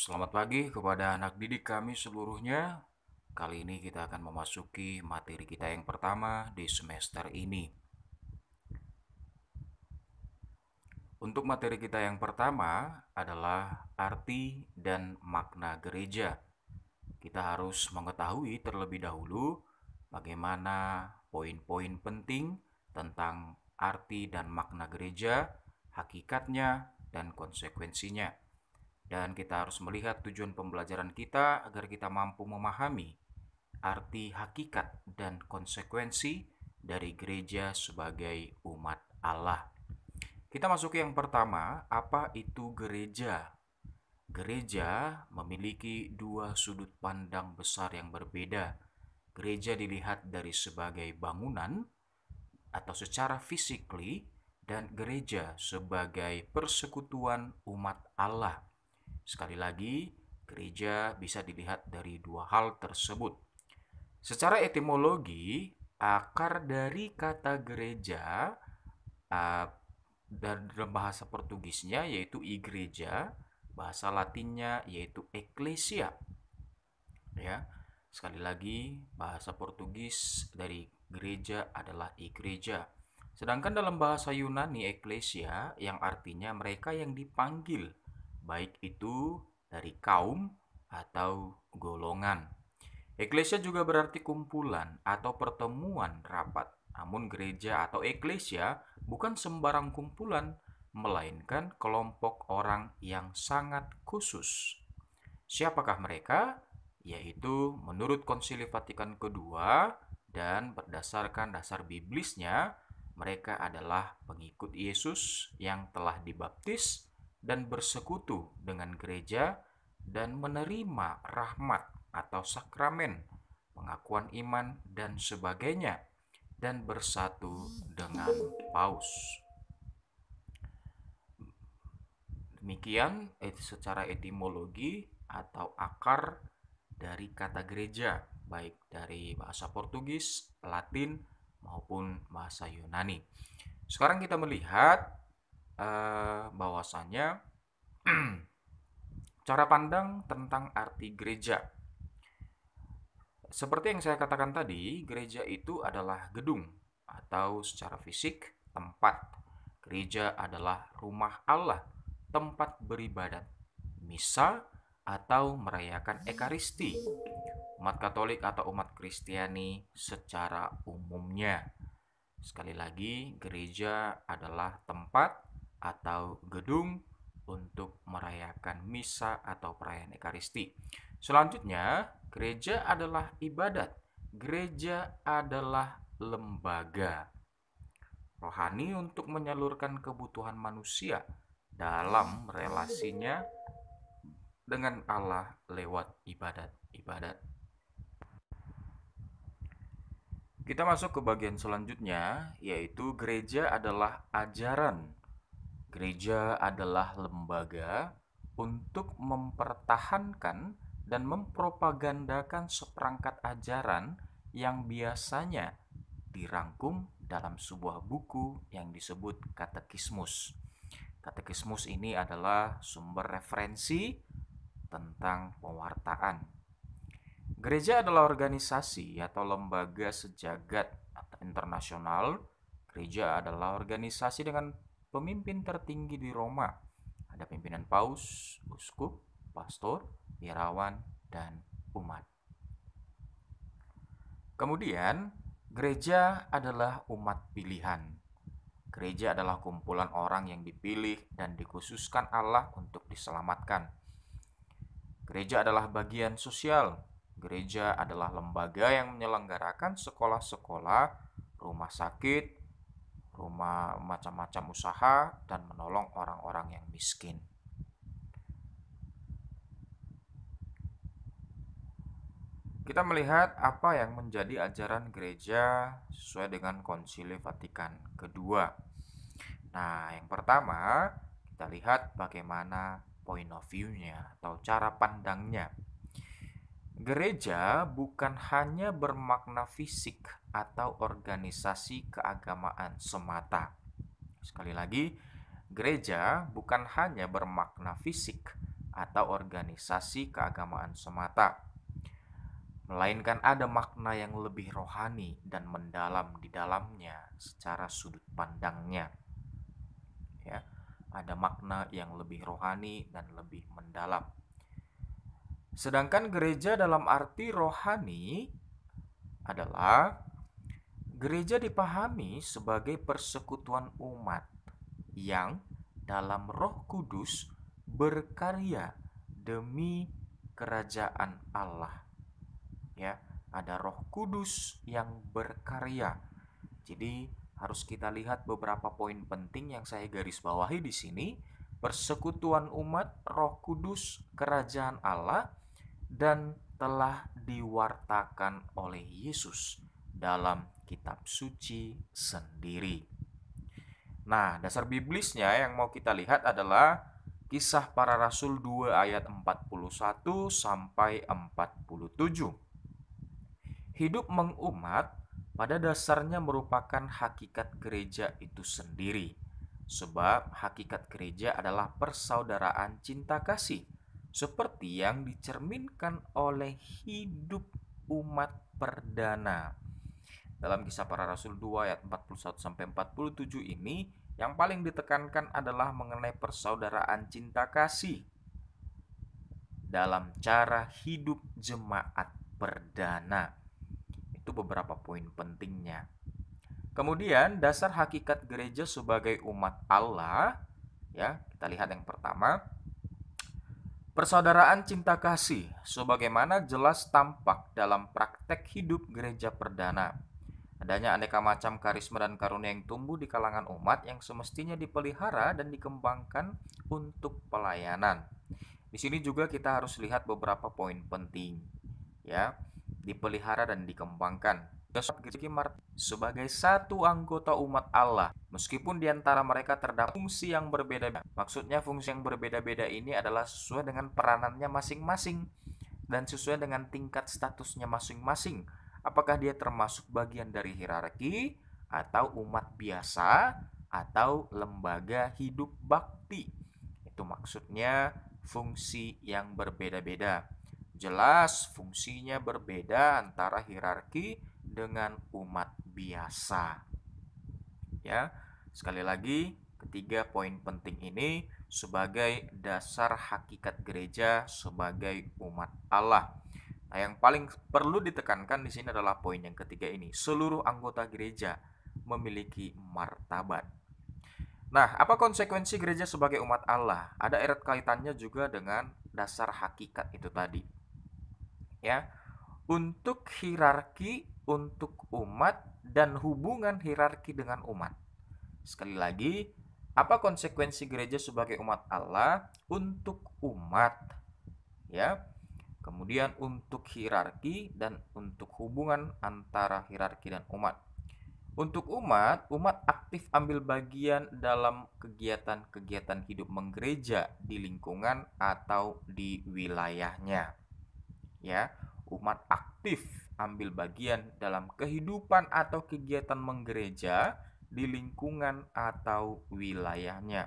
Selamat pagi kepada anak didik kami seluruhnya. Kali ini kita akan memasuki materi kita yang pertama di semester ini. Untuk materi kita yang pertama adalah arti dan makna gereja. Kita harus mengetahui terlebih dahulu bagaimana poin-poin penting tentang arti dan makna gereja, hakikatnya, dan konsekuensinya. Dan kita harus melihat tujuan pembelajaran kita agar kita mampu memahami arti hakikat dan konsekuensi dari gereja sebagai umat Allah. Kita masuk ke yang pertama, apa itu gereja? Gereja memiliki dua sudut pandang besar yang berbeda. Gereja dilihat dari sebagai bangunan atau secara physically, dan gereja sebagai persekutuan umat Allah. Sekali lagi, gereja bisa dilihat dari dua hal tersebut. Secara etimologi, akar dari kata gereja uh, dalam bahasa Portugisnya yaitu igreja, bahasa Latinnya yaitu ecclesia. Ya, sekali lagi bahasa Portugis dari gereja adalah igreja. Sedangkan dalam bahasa Yunani ecclesia yang artinya mereka yang dipanggil, baik itu dari kaum atau golongan. Eklesia juga berarti kumpulan atau pertemuan rapat. Namun gereja atau eklesia bukan sembarang kumpulan, melainkan kelompok orang yang sangat khusus. Siapakah mereka? Yaitu menurut Konsili Vatikan kedua dan berdasarkan dasar biblisnya, mereka adalah pengikut Yesus yang telah dibaptis dan bersekutu dengan gereja dan menerima rahmat atau sakramen, pengakuan iman dan sebagainya, dan bersatu dengan paus. Demikian secara etimologi atau akar dari kata gereja, baik dari bahasa Portugis, Latin, maupun bahasa Yunani. Sekarang kita melihat bahwasannya cara pandang tentang arti gereja. Seperti yang saya katakan tadi, gereja itu adalah gedung atau secara fisik tempat. Gereja adalah rumah Allah, tempat beribadat, misa, atau merayakan ekaristi. Umat Katolik atau umat Kristiani secara umumnya. Sekali lagi, gereja adalah tempat atau gedung untuk merayakan misa atau perayaan ekaristi. Selanjutnya, gereja adalah ibadat. Gereja adalah lembaga rohani untuk menyalurkan kebutuhan manusia dalam relasinya dengan Allah lewat ibadat-ibadat. Kita masuk ke bagian selanjutnya, yaitu gereja adalah ajaran. Gereja adalah lembaga untuk mempertahankan dan mempropagandakan seperangkat ajaran yang biasanya dirangkum dalam sebuah buku yang disebut katekismus. Katekismus ini adalah sumber referensi tentang pewartaan. Gereja adalah organisasi atau lembaga sejagat atau internasional. Gereja adalah organisasi dengan pemimpin tertinggi di Roma. Ada pimpinan paus, uskup, pastor, biarawan, dan umat. Kemudian, gereja adalah umat pilihan. Gereja adalah kumpulan orang yang dipilih dan dikhususkan Allah untuk diselamatkan. Gereja adalah bagian sosial. Gereja adalah lembaga yang menyelenggarakan sekolah-sekolah, rumah sakit, rumah macam-macam usaha, dan menolong orang-orang yang miskin. Kita melihat apa yang menjadi ajaran gereja sesuai dengan Konsili Vatikan kedua. Nah, yang pertama, kita lihat bagaimana point of view-nya atau cara pandangnya. Gereja bukan hanya bermakna fisik atau organisasi keagamaan semata. Sekali lagi, gereja bukan hanya bermakna fisik atau organisasi keagamaan semata, melainkan ada makna yang lebih rohani dan mendalam di dalamnya secara sudut pandangnya. Ya, ada makna yang lebih rohani dan lebih mendalam. Sedangkan gereja dalam arti rohani adalah gereja dipahami sebagai persekutuan umat yang dalam Roh Kudus berkarya demi kerajaan Allah. Ya, ada Roh Kudus yang berkarya. Jadi harus kita lihat beberapa poin penting yang saya garis bawahi di sini. Persekutuan umat, Roh Kudus, kerajaan Allah, dan telah diwartakan oleh Yesus dalam kitab suci sendiri. Nah, dasar biblisnya yang mau kita lihat adalah Kisah Para Rasul 2 ayat 41 sampai 47. Hidup mengumat pada dasarnya merupakan hakikat gereja itu sendiri. Sebab hakikat gereja adalah persaudaraan cinta kasih, seperti yang dicerminkan oleh hidup umat perdana. Dalam Kisah Para Rasul 2 ayat 41 sampai 47 ini, yang paling ditekankan adalah mengenai persaudaraan cinta kasih dalam cara hidup jemaat perdana. Itu beberapa poin pentingnya. Kemudian dasar hakikat gereja sebagai umat Allah, ya, kita lihat yang pertama, persaudaraan cinta kasih sebagaimana jelas tampak dalam praktek hidup gereja perdana. Adanya aneka macam karisma dan karunia yang tumbuh di kalangan umat yang semestinya dipelihara dan dikembangkan untuk pelayanan. Di sini juga kita harus lihat beberapa poin penting, ya, dipelihara dan dikembangkan. Sebagai satu anggota umat Allah, meskipun di antara mereka terdapat fungsi yang berbeda-beda. Maksudnya fungsi yang berbeda-beda ini adalah sesuai dengan peranannya masing-masing dan sesuai dengan tingkat statusnya masing-masing. Apakah dia termasuk bagian dari hierarki atau umat biasa atau lembaga hidup bakti. Itu maksudnya fungsi yang berbeda-beda. Jelas fungsinya berbeda antara hierarki dengan umat biasa. Ya, sekali lagi, ketiga poin penting ini sebagai dasar hakikat gereja sebagai umat Allah. Nah, yang paling perlu ditekankan di sini adalah poin yang ketiga ini. Seluruh anggota gereja memiliki martabat. Nah, apa konsekuensi gereja sebagai umat Allah? Ada erat kaitannya juga dengan dasar hakikat itu tadi. Ya, untuk hierarki, untuk umat, dan hubungan hierarki dengan umat. Sekali lagi, apa konsekuensi gereja sebagai umat Allah untuk umat? Ya, kemudian untuk hierarki dan untuk hubungan antara hierarki dan umat. Untuk umat aktif ambil bagian dalam kegiatan-kegiatan hidup menggereja di lingkungan atau di wilayahnya. Ya, umat aktif ambil bagian dalam kehidupan atau kegiatan menggereja di lingkungan atau wilayahnya.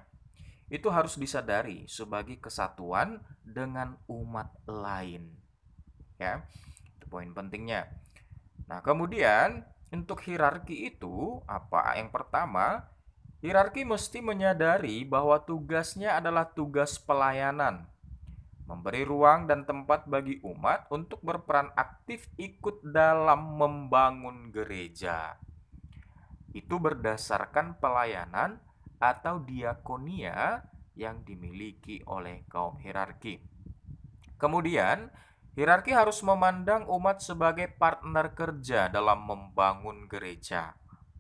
Itu harus disadari sebagai kesatuan dengan umat lain. Ya, itu poin pentingnya. Nah, kemudian untuk hierarki itu apa? Yang pertama, hierarki mesti menyadari bahwa tugasnya adalah tugas pelayanan, memberi ruang dan tempat bagi umat untuk berperan aktif ikut dalam membangun gereja. Itu berdasarkan pelayanan atau diakonia yang dimiliki oleh kaum hierarki. Kemudian, hierarki harus memandang umat sebagai partner kerja dalam membangun gereja.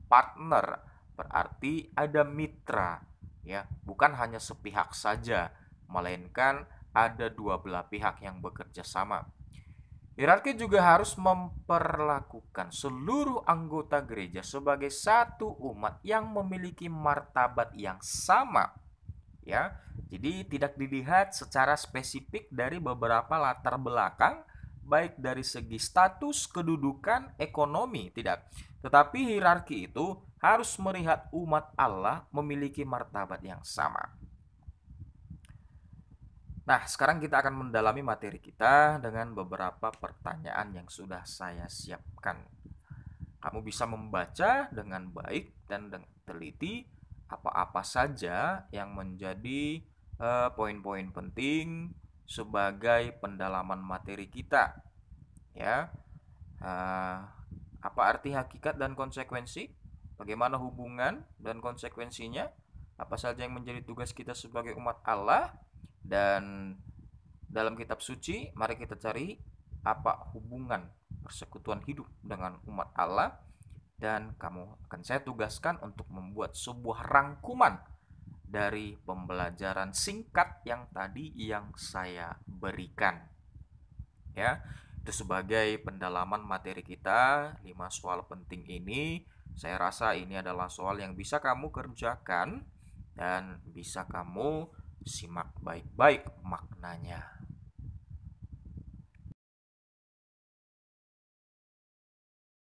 Partner berarti ada mitra, ya, bukan hanya sepihak saja, melainkan ada dua belah pihak yang bekerja sama. Hierarki juga harus memperlakukan seluruh anggota gereja sebagai satu umat yang memiliki martabat yang sama. Ya, jadi tidak dilihat secara spesifik dari beberapa latar belakang, baik dari segi status, kedudukan, ekonomi, tidak. Tetapi hierarki itu harus melihat umat Allah memiliki martabat yang sama. Nah, sekarang kita akan mendalami materi kita dengan beberapa pertanyaan yang sudah saya siapkan. Kamu bisa membaca dengan baik dan dengan teliti apa-apa saja yang menjadi poin-poin penting sebagai pendalaman materi kita, ya. Eh, apa arti hakikat dan konsekuensi? Bagaimana hubungan dan konsekuensinya? Apa saja yang menjadi tugas kita sebagai umat Allah? Dan dalam kitab suci, mari kita cari apa hubungan persekutuan hidup dengan umat Allah. Dan kamu akan saya tugaskan untuk membuat sebuah rangkuman dari pembelajaran singkat yang tadi yang saya berikan, ya. Itu sebagai pendalaman materi kita 5 soal penting ini. Saya rasa ini adalah soal yang bisa kamu kerjakan dan bisa kamu simak baik-baik maknanya.